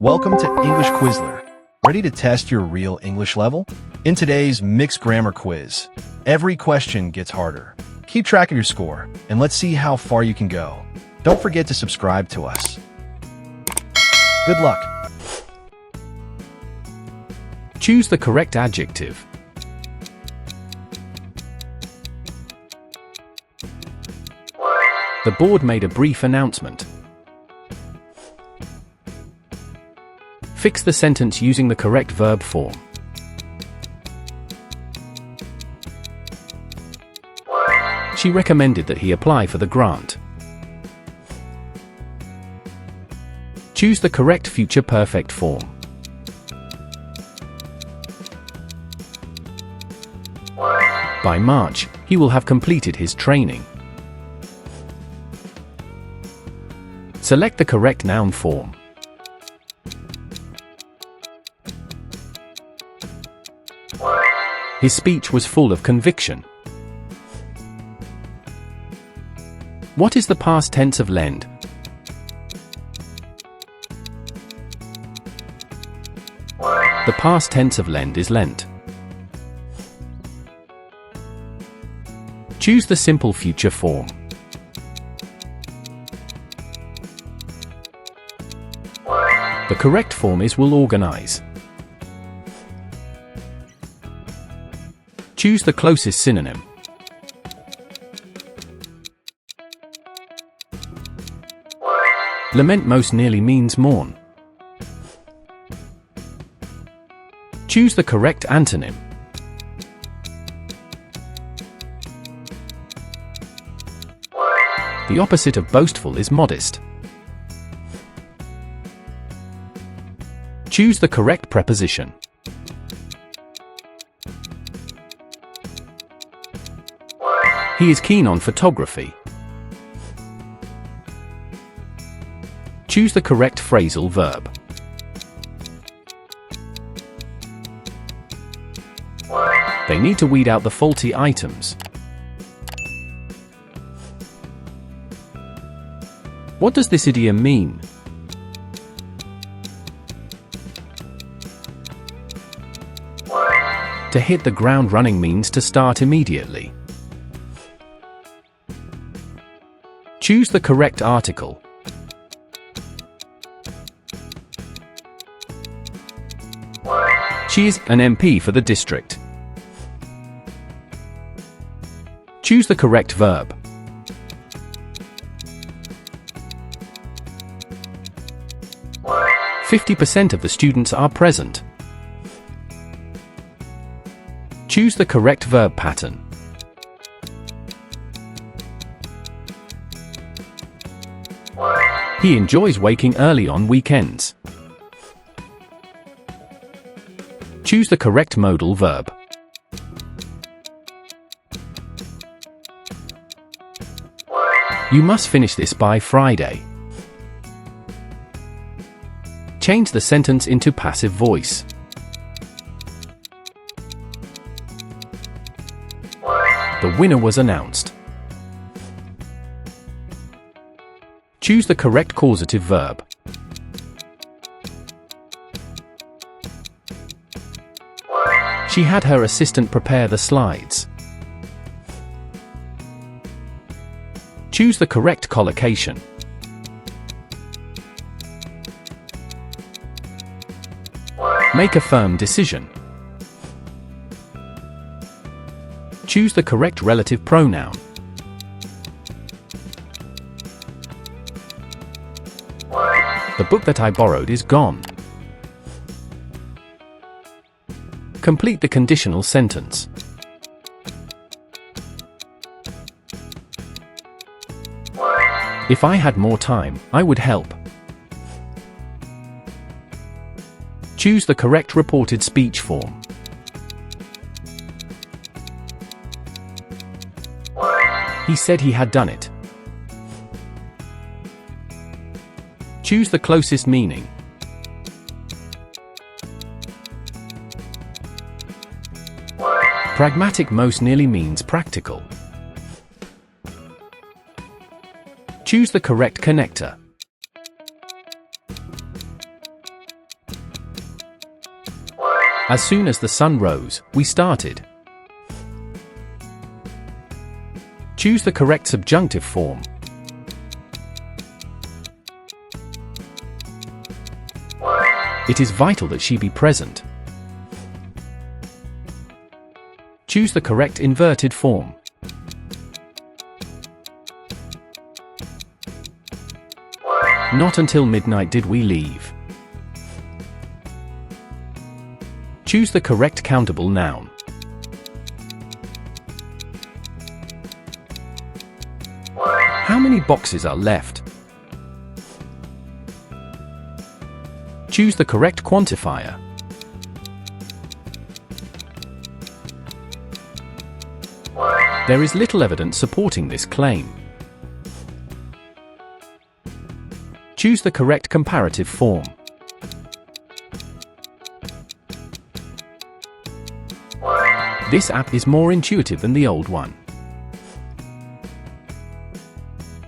Welcome to English Quizler. Ready to test your real English level? In today's mixed grammar quiz, every question gets harder. Keep track of your score, and let's see how far you can go. Don't forget to subscribe to us. Good luck. Choose the correct adjective. The board made a brief announcement. Fix the sentence using the correct verb form. She recommended that he apply for the grant. Choose the correct future perfect form. By March, he will have completed his training. Select the correct noun form. His speech was full of conviction. What is the past tense of lend? The past tense of lend is lent. Choose the simple future form. The correct form is will organize. Choose the closest synonym. Lament most nearly means mourn. Choose the correct antonym. The opposite of boastful is modest. Choose the correct preposition. He is keen on photography. Choose the correct phrasal verb. They need to weed out the faulty items. What does this idiom mean? To hit the ground running means to start immediately. Choose the correct article. She is an MP for the district. Choose the correct verb. "50% of the students are present." Choose the correct verb pattern. He enjoys waking early on weekends. Choose the correct modal verb. You must finish this by Friday. Change the sentence into passive voice. The winner was announced. Choose the correct causative verb. She had her assistant prepare the slides. Choose the correct collocation. Make a firm decision. Choose the correct relative pronoun. The book that I borrowed is gone. Complete the conditional sentence. If I had more time, I would help. Choose the correct reported speech form. He said he had done it. Choose the closest meaning. Pragmatic most nearly means practical. Choose the correct connector. As soon as the sun rose, we started. Choose the correct subjunctive form. It is vital that she be present. Choose the correct inverted form. Not until midnight did we leave. Choose the correct countable noun. How many boxes are left? Choose the correct quantifier. There is little evidence supporting this claim. Choose the correct comparative form. This app is more intuitive than the old one.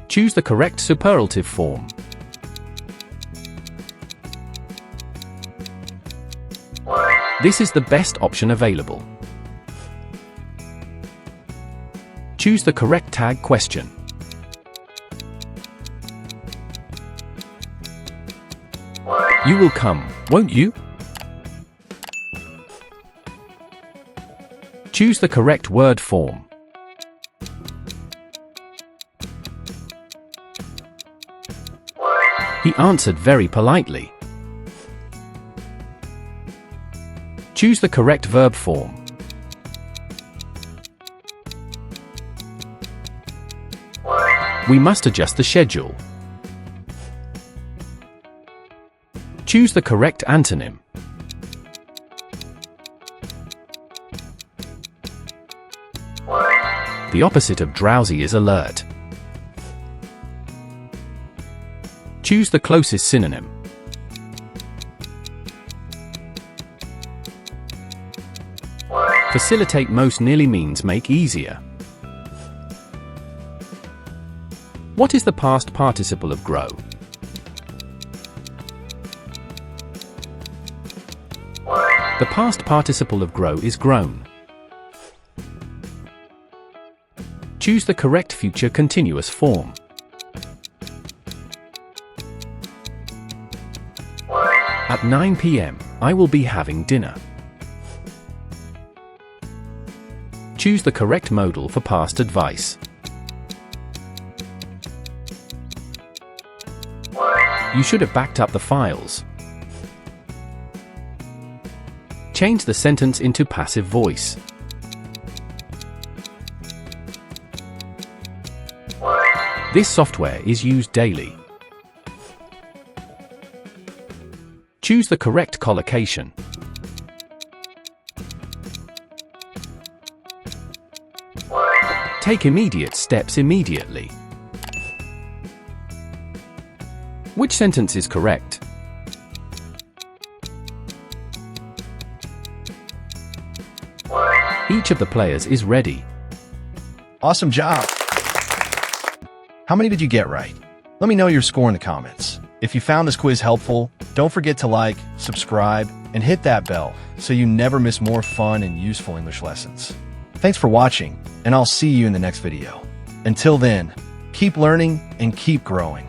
Choose the correct superlative form. This is the best option available. Choose the correct tag question. You will come, won't you? Choose the correct word form. He answered very politely. Choose the correct verb form. We must adjust the schedule. Choose the correct antonym. The opposite of drowsy is alert. Choose the closest synonym. Facilitate most nearly means make easier. What is the past participle of grow? The past participle of grow is grown. Choose the correct future continuous form. At 9 p.m., I will be having dinner. Choose the correct modal for past advice. You should have backed up the files. Change the sentence into passive voice. This software is used daily. Choose the correct collocation. Take immediate steps immediately. Which sentence is correct? Each of the players is ready. Awesome job! How many did you get right? Let me know your score in the comments. If you found this quiz helpful, don't forget to like, subscribe, and hit that bell so you never miss more fun and useful English lessons. Thanks for watching, and I'll see you in the next video. Until then, keep learning and keep growing.